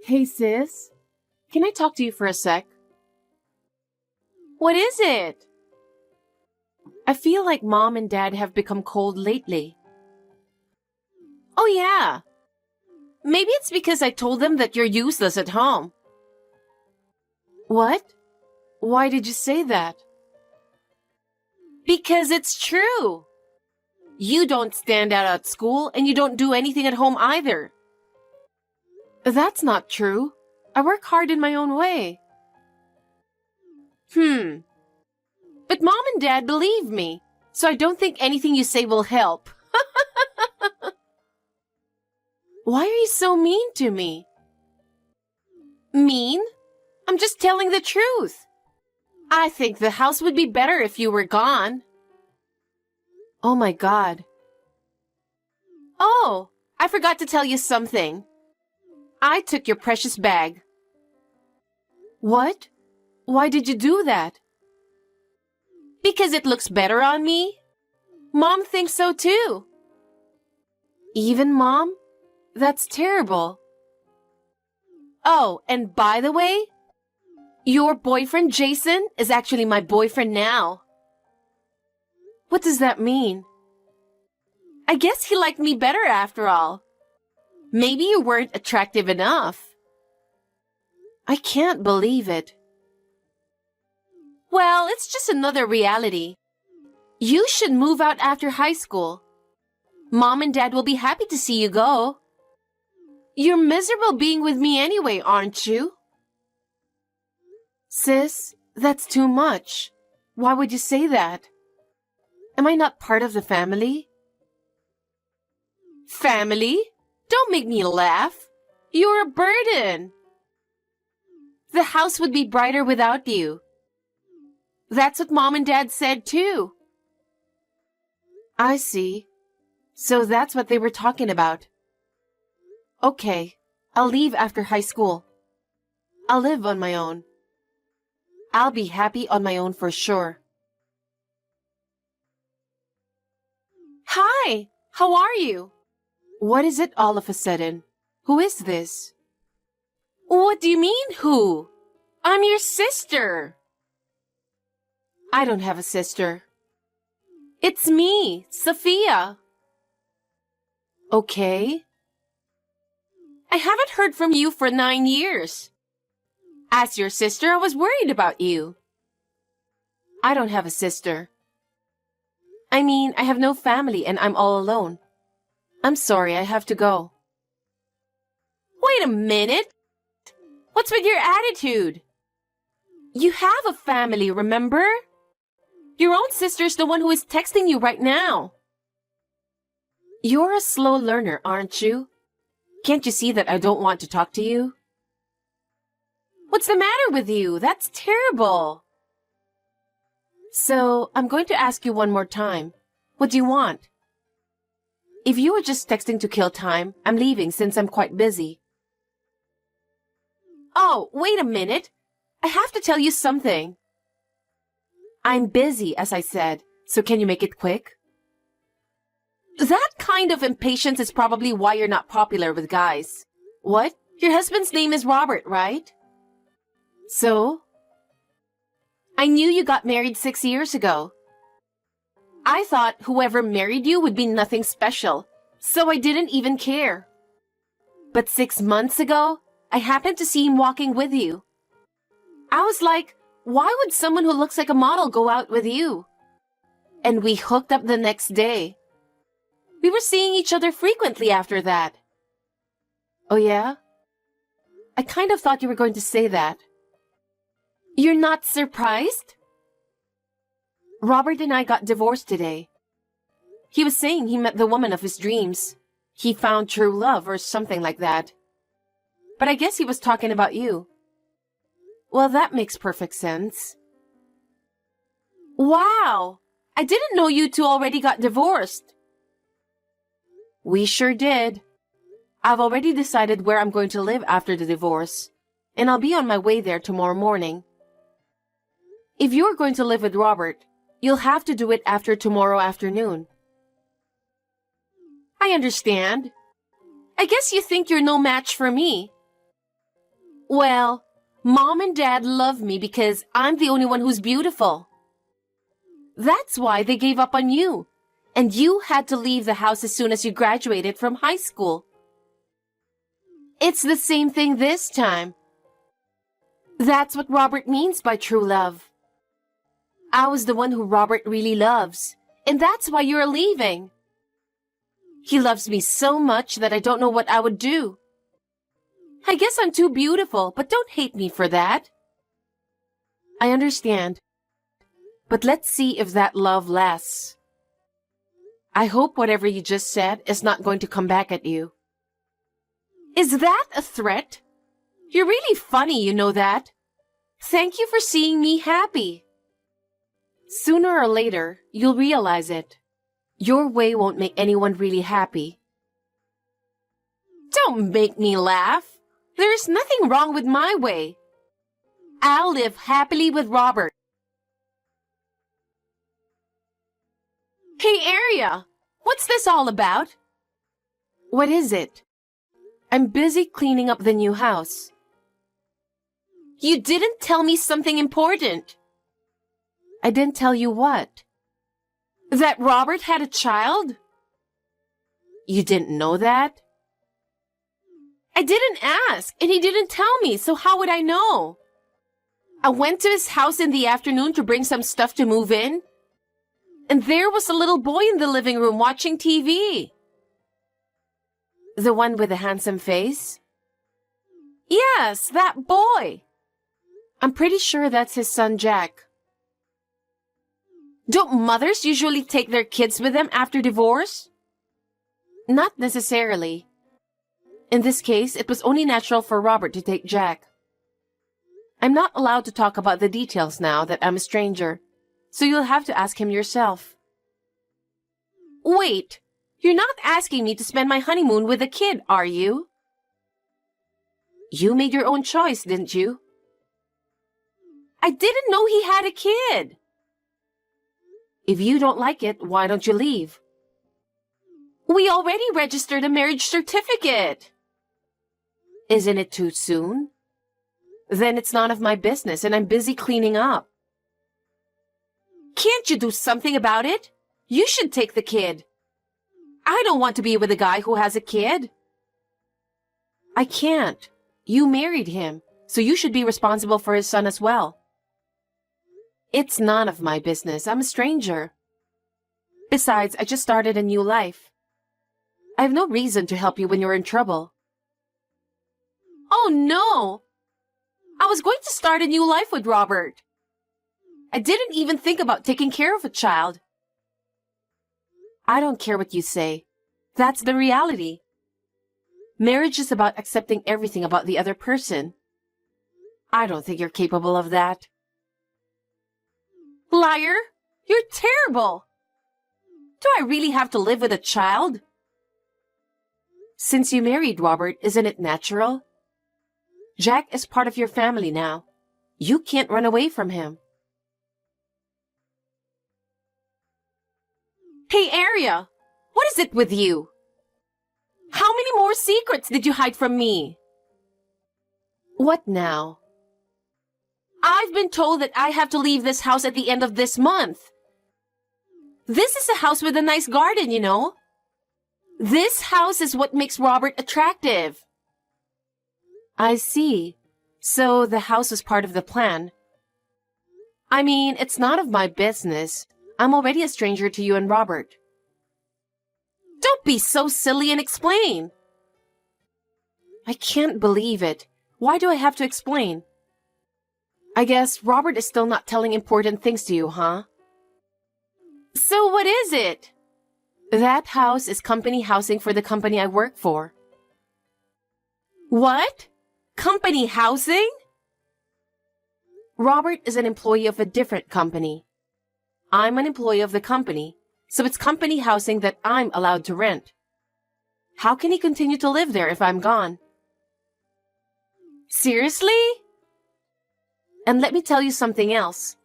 Hey sis, can I talk to you for a sec? What is it? I feel like mom and dad have become cold lately. Oh yeah. Maybe it's because I told them that you're useless at home. What? Why did you say that? Because it's true. You don't stand out at school and you don't do anything at home either. That's not true. I work hard in my own way. But mom and dad believe me, so I don't think anything you say will help. Why are you so mean to me? Mean? I'm just telling the truth. I think the house would be better if you were gone. Oh my God. Oh, I forgot to tell you something. I took your precious bag. What? Why did you do that? Because it looks better on me. Mom thinks so too. Even Mom? That's terrible. Oh, and by the way, your boyfriend Jason is actually my boyfriend now. What does that mean? I guess he liked me better after all. Maybe you weren't attractive enough. I can't believe it. Well, it's just another reality. You should move out after high school. Mom and Dad will be happy to see you go. You're miserable being with me anyway, aren't you? Sis, that's too much. Why would you say that? Am I not part of the family? Family? Don't make me laugh. You're a burden. The house would be brighter without you. That's what Mom and Dad said too. I see. So that's what they were talking about. Okay, I'll leave after high school. I'll live on my own. I'll be happy on my own for sure. Hi, how are you? What is it all of a sudden? Who is this? What do you mean, who? I'm your sister. I don't have a sister. It's me, Sophia. Okay. I haven't heard from you for 9 years. As your sister, I was worried about you. I don't have a sister. I mean, I have no family and I'm all alone. I'm sorry, I have to go. Wait a minute. What's with your attitude? You have a family, remember? Your own sister's the one who is texting you right now. You're a slow learner, aren't you? Can't you see that I don't want to talk to you? What's the matter with you? That's terrible. So, I'm going to ask you one more time. What do you want? If you were just texting to kill time, I'm leaving since I'm quite busy. Oh, wait a minute. I have to tell you something. I'm busy, as I said, so can you make it quick? That kind of impatience is probably why you're not popular with guys. What? Your husband's name is Robert, right? So? I knew you got married 6 years ago. I thought whoever married you would be nothing special, so I didn't even care. But 6 months ago, I happened to see him walking with you. I was like, why would someone who looks like a model go out with you? And we hooked up the next day. We were seeing each other frequently after that. Oh yeah? I kind of thought you were going to say that. You're not surprised? Robert and I got divorced today. He was saying he met the woman of his dreams. He found true love or something like that. But I guess he was talking about you. Well, that makes perfect sense. Wow! I didn't know you two already got divorced. We sure did. I've already decided where I'm going to live after the divorce, and I'll be on my way there tomorrow morning. If you're going to live with Robert, you'll have to do it after tomorrow afternoon. I understand. I guess you think you're no match for me. Well, Mom and Dad love me because I'm the only one who's beautiful. That's why they gave up on you, and you had to leave the house as soon as you graduated from high school. It's the same thing this time. That's what Robert means by true love. I was the one who Robert really loves, and that's why you're leaving. He loves me so much that I don't know what I would do. I guess I'm too beautiful, but don't hate me for that. I understand. But let's see if that love lasts. I hope whatever you just said is not going to come back at you. Is that a threat? You're really funny, you know that. Thank you for seeing me happy. Sooner or later, you'll realize it. Your way won't make anyone really happy. Don't make me laugh. There is nothing wrong with my way. I'll live happily with Robert. Hey, Aria, what's this all about? What is it? I'm busy cleaning up the new house. You didn't tell me something important. I didn't tell you what? That Robert had a child? You didn't know that? I didn't ask, and he didn't tell me, so how would I know? I went to his house in the afternoon to bring some stuff to move in, and there was a little boy in the living room watching TV. The one with the handsome face? Yes, that boy. I'm pretty sure that's his son, Jack. Don't mothers usually take their kids with them after divorce? Not necessarily. In this case, it was only natural for Robert to take Jack. I'm not allowed to talk about the details now that I'm a stranger, so you'll have to ask him yourself. Wait, you're not asking me to spend my honeymoon with a kid, are you? You made your own choice, didn't you? I didn't know he had a kid. If you don't like it, why don't you leave? We already registered a marriage certificate. Isn't it too soon? Then it's none of my business and I'm busy cleaning up. Can't you do something about it? You should take the kid. I don't want to be with a guy who has a kid. I can't. You married him, so you should be responsible for his son as well. It's none of my business. I'm a stranger. Besides, I just started a new life. I have no reason to help you when you're in trouble. Oh, no! I was going to start a new life with Robert. I didn't even think about taking care of a child. I don't care what you say. That's the reality. Marriage is about accepting everything about the other person. I don't think you're capable of that. Liar! You're terrible! Do I really have to live with a child? Since you married Robert, isn't it natural? Jack is part of your family now. You can't run away from him. Hey, Aria! What is it with you? How many more secrets did you hide from me? What now? I've been told that I have to leave this house at the end of this month. This is a house with a nice garden, you know. This house is what makes Robert attractive. I see. So the house was part of the plan. I mean, it's none of my business. I'm already a stranger to you and Robert. Don't be so silly and explain. I can't believe it. Why do I have to explain? I guess Robert is still not telling important things to you, huh? So what is it? That house is company housing for the company I work for. What? Company housing? Robert is an employee of a different company. I'm an employee of the company, so it's company housing that I'm allowed to rent. How can he continue to live there if I'm gone? Seriously? And let me tell you something else.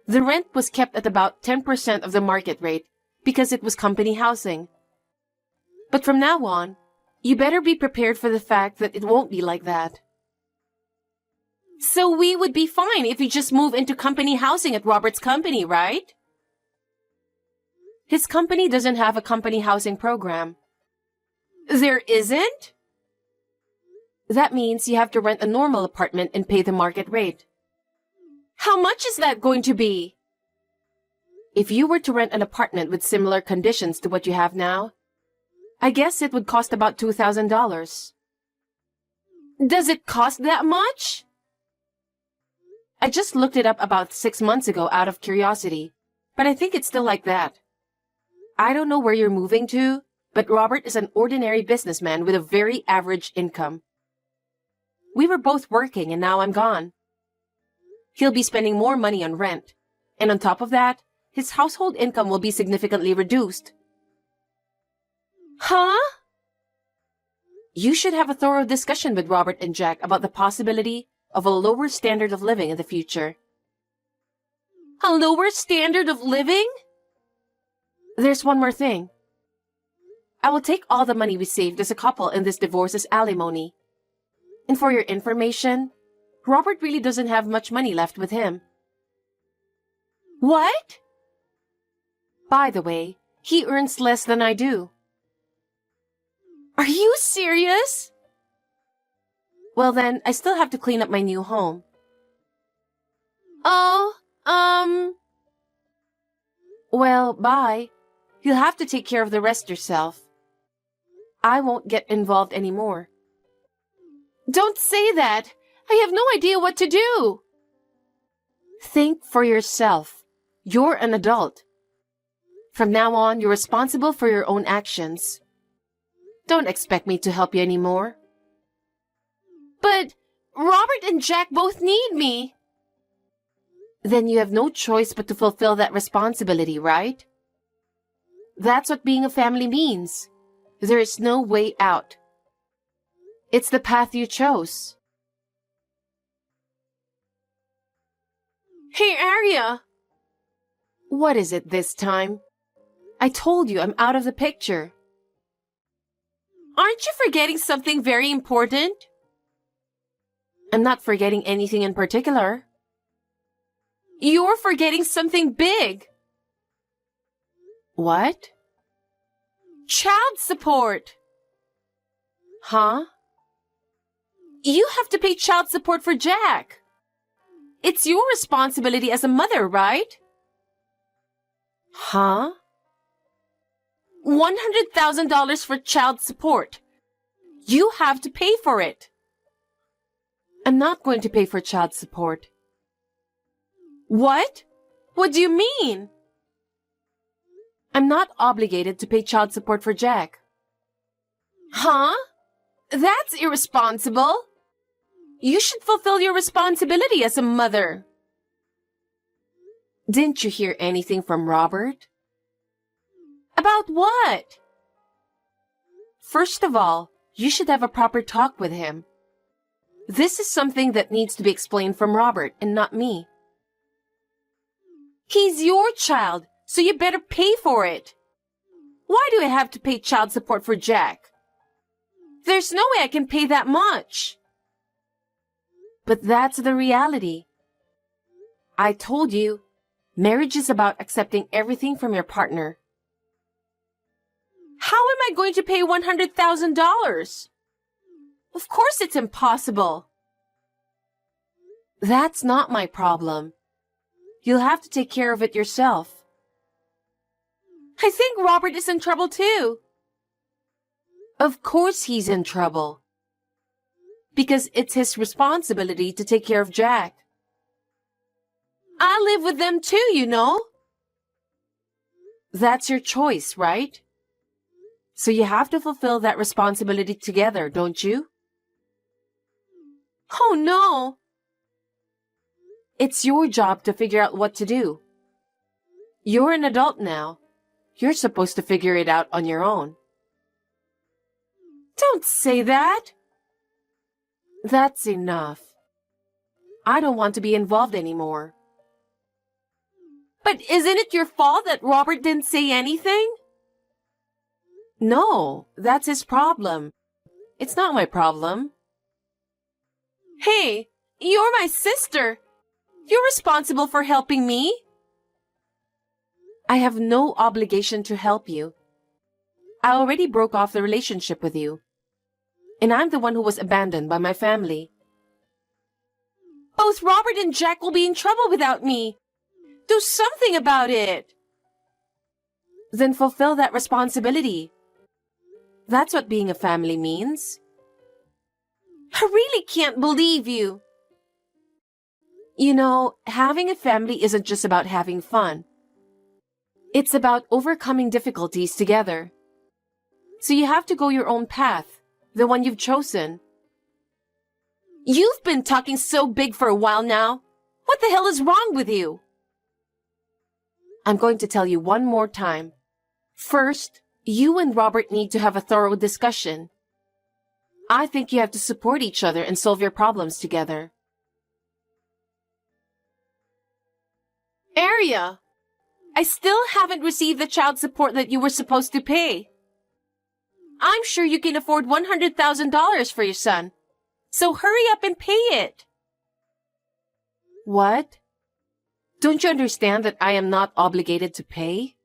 The rent was kept at about 10% of the market rate because it was company housing. But from now on, you better be prepared for the fact that it won't be like that. So we would be fine if we just move into company housing at Robert's company, right? His company doesn't have a company housing program. There isn't? That means you have to rent a normal apartment and pay the market rate. How much is that going to be? If you were to rent an apartment with similar conditions to what you have now, I guess it would cost about $2,000. Does it cost that much? I just looked it up about 6 months ago out of curiosity, but I think it's still like that. I don't know where you're moving to, but Robert is an ordinary businessman with a very average income. We were both working and now I'm gone. He'll be spending more money on rent, and on top of that, his household income will be significantly reduced. Huh? You should have a thorough discussion with Robert and Jack about the possibility of a lower standard of living in the future. A lower standard of living? There's one more thing. I will take all the money we saved as a couple in this divorce as alimony. And for your information, Robert really doesn't have much money left with him. What? By the way, he earns less than I do. Are you serious? Well then, I still have to clean up my new home. Oh, Well, bye. You'll have to take care of the rest yourself. I won't get involved anymore. Don't say that. I have no idea what to do. Think for yourself. You're an adult. From now on, you're responsible for your own actions. Don't expect me to help you anymore. But Robert and Jack both need me. Then you have no choice but to fulfill that responsibility, right? That's what being a family means. There is no way out. It's the path you chose. Hey, Arya! What is it this time? I told you I'm out of the picture. Aren't you forgetting something very important? I'm not forgetting anything in particular. You're forgetting something big. What? Child support. Huh? You have to pay child support for Jack. It's your responsibility as a mother, right? Huh? $100,000 for child support. You have to pay for it. I'm not going to pay for child support. What? What do you mean? I'm not obligated to pay child support for Jack. Huh? That's irresponsible. You should fulfill your responsibility as a mother. Didn't you hear anything from Robert? About what? First of all, you should have a proper talk with him. This is something that needs to be explained from Robert and not me. He's your child, so you better pay for it. Why do I have to pay child support for Jack? There's no way I can pay that much. But that's the reality. I told you, marriage is about accepting everything from your partner. How am I going to pay $100,000? Of course it's impossible. That's not my problem. You'll have to take care of it yourself. I think Robert is in trouble too. Of course he's in trouble. Because it's his responsibility to take care of Jack. I live with them too, you know. That's your choice, right? So you have to fulfill that responsibility together, don't you? Oh no! It's your job to figure out what to do. You're an adult now. You're supposed to figure it out on your own. Don't say that! That's enough. I don't want to be involved anymore. But isn't it your fault that Robert didn't say anything? No, that's his problem. It's not my problem. Hey, You're my sister. You're responsible for helping me. I have no obligation to help you. I already broke off the relationship with you. And I'm the one who was abandoned by my family. Both Robert and Jack will be in trouble without me. Do something about it. Then fulfill that responsibility. That's what being a family means. I really can't believe you. You know, having a family isn't just about having fun. It's about overcoming difficulties together. So you have to go your own path, the one you've chosen. You've been talking so big for a while now. What the hell is wrong with you? I'm going to tell you one more time. First, you and Robert need to have a thorough discussion. I think you have to support each other and solve your problems together. Aria, I still haven't received the child support that you were supposed to pay. I'm sure you can afford $100,000 for your son. So hurry up and pay it. What? Don't you understand that I am not obligated to pay?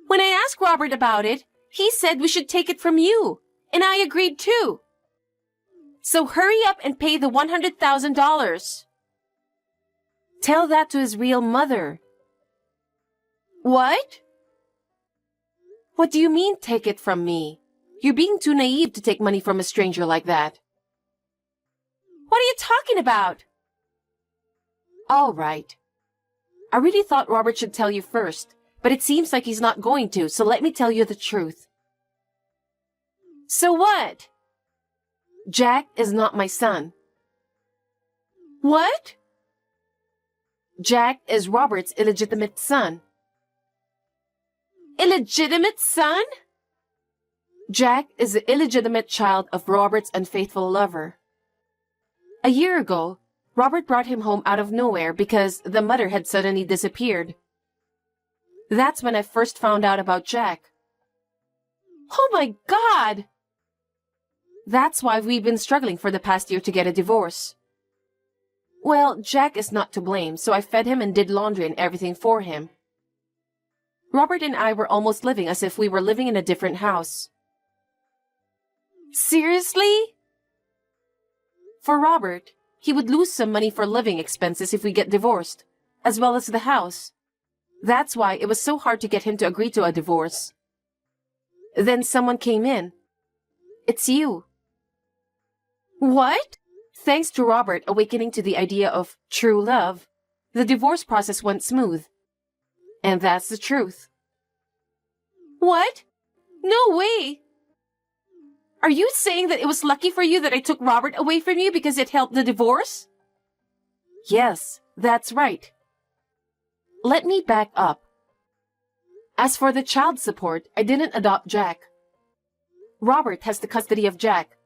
When I asked Robert about it, he said we should take it from you, and I agreed too. So hurry up and pay the $100,000. Tell that to his real mother. What? What do you mean, take it from me? You're being too naive to take money from a stranger like that. What are you talking about? All right. I really thought Robert should tell you first, but it seems like he's not going to, so let me tell you the truth. So what? Jack is not my son. What? Jack is Robert's illegitimate son. Illegitimate son? Jack is the illegitimate child of Robert's unfaithful lover. A year ago, Robert brought him home out of nowhere because the mother had suddenly disappeared. That's when I first found out about Jack. Oh my God! That's why we've been struggling for the past year to get a divorce. Well, Jack is not to blame, so I fed him and did laundry and everything for him. Robert and I were almost living as if we were living in a different house. Seriously? For Robert, he would lose some money for living expenses if we get divorced, as well as the house. That's why it was so hard to get him to agree to a divorce. Then someone came in. It's you. What? Thanks to Robert awakening to the idea of true love, the divorce process went smooth. And that's the truth. What? No way! Are you saying that it was lucky for you that I took Robert away from you because it helped the divorce? Yes, that's right. Let me back up. As for the child support, I didn't adopt Jack. Robert has the custody of Jack,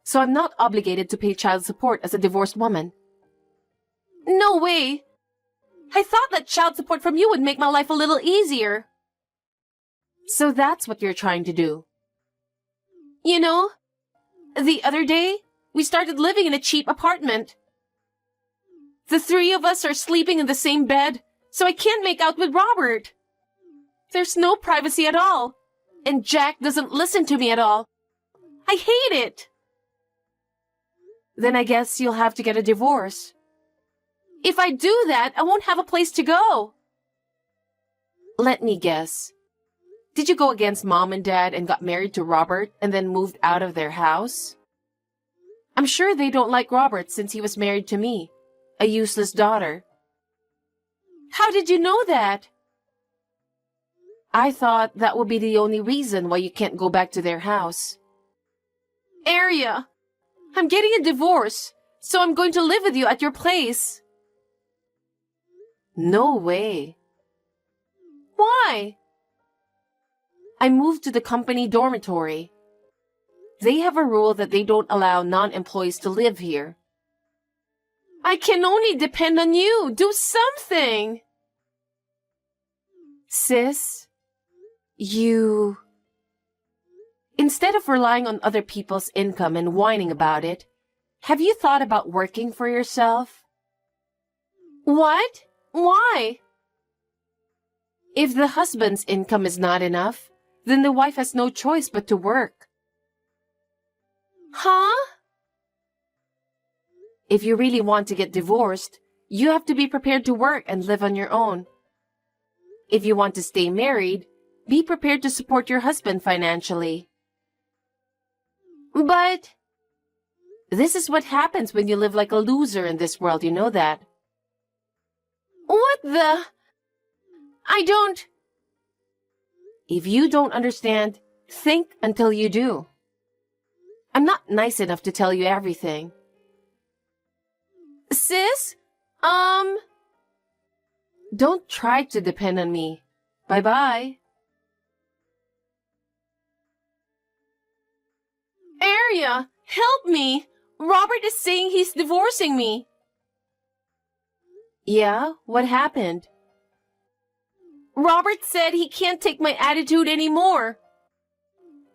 so I'm not obligated to pay child support as a divorced woman. No way! I thought that child support from you would make my life a little easier. So that's what you're trying to do. You know, the other day, we started living in a cheap apartment. The three of us are sleeping in the same bed, so I can't make out with Robert. There's no privacy at all, and Jack doesn't listen to me at all. I hate it. Then I guess you'll have to get a divorce. If I do that, I won't have a place to go. Let me guess. Did you go against Mom and Dad and got married to Robert and then moved out of their house? I'm sure they don't like Robert since he was married to me, a useless daughter. How did you know that? I thought that would be the only reason why you can't go back to their house. Aria, I'm getting a divorce, so I'm going to live with you at your place. No way. Why? I moved to the company dormitory. They have a rule that they don't allow non-employees to live here. I can only depend on you. Do something. Sis, instead of relying on other people's income and whining about it, Have you thought about working for yourself? What? Why? If the husband's income is not enough, then the wife has no choice but to work. Huh? If you really want to get divorced, you have to be prepared to work and live on your own. If you want to stay married, be prepared to support your husband financially. But this is what happens when you live like a loser in this world, you know that. What the? I don't. If you don't understand, think until you do. I'm not nice enough to tell you everything. Sis? Don't try to depend on me. Bye-bye. Arya, help me! Robert is saying he's divorcing me. Yeah? What happened? Robert said he can't take my attitude anymore.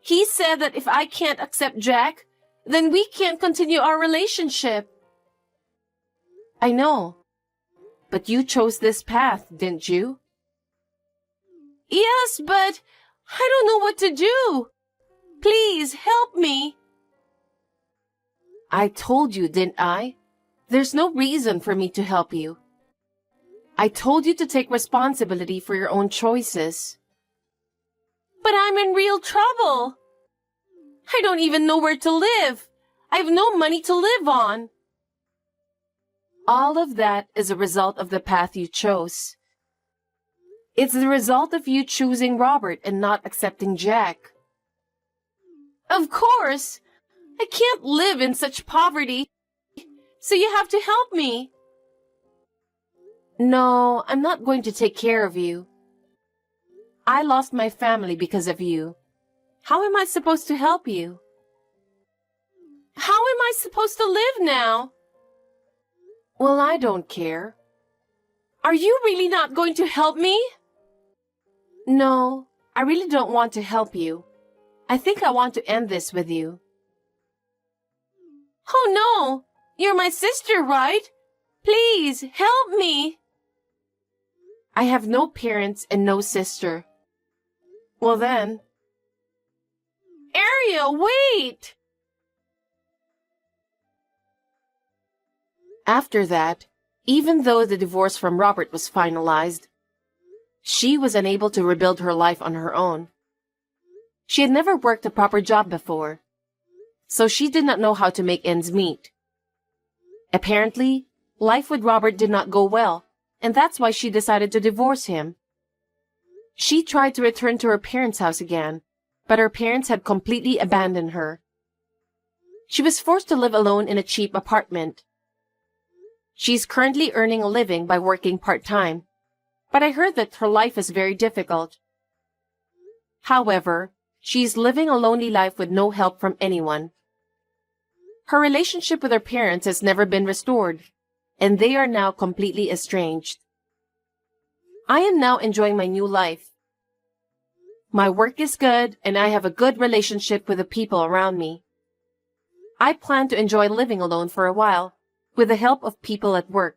He said that if I can't accept Jack, then we can't continue our relationship. I know. But you chose this path, didn't you? Yes, but I don't know what to do. Please help me. I told you, didn't I? There's no reason for me to help you. I told you to take responsibility for your own choices. But I'm in real trouble. I don't even know where to live. I have no money to live on. All of that is a result of the path you chose. It's the result of you choosing Robert and not accepting Jack. Of course. I can't live in such poverty. So you have to help me. No, I'm not going to take care of you. I lost my family because of you. How am I supposed to help you? How am I supposed to live now? Well, I don't care. Are you really not going to help me? No, I really don't want to help you. I think I want to end this with you. Oh no! You're my sister, right? Please, help me! I have no parents and no sister. Well then... Arya, wait! After that, even though the divorce from Robert was finalized, she was unable to rebuild her life on her own. She had never worked a proper job before, so she did not know how to make ends meet. Apparently, life with Robert did not go well, and that's why she decided to divorce him. She tried to return to her parents' house again, but her parents had completely abandoned her. She was forced to live alone in a cheap apartment. She's currently earning a living by working part-time, but I heard that her life is very difficult. However, she's living a lonely life with no help from anyone. Her relationship with her parents has never been restored, and they are now completely estranged. I am now enjoying my new life. My work is good, and I have a good relationship with the people around me. I plan to enjoy living alone for a while, with the help of people at work.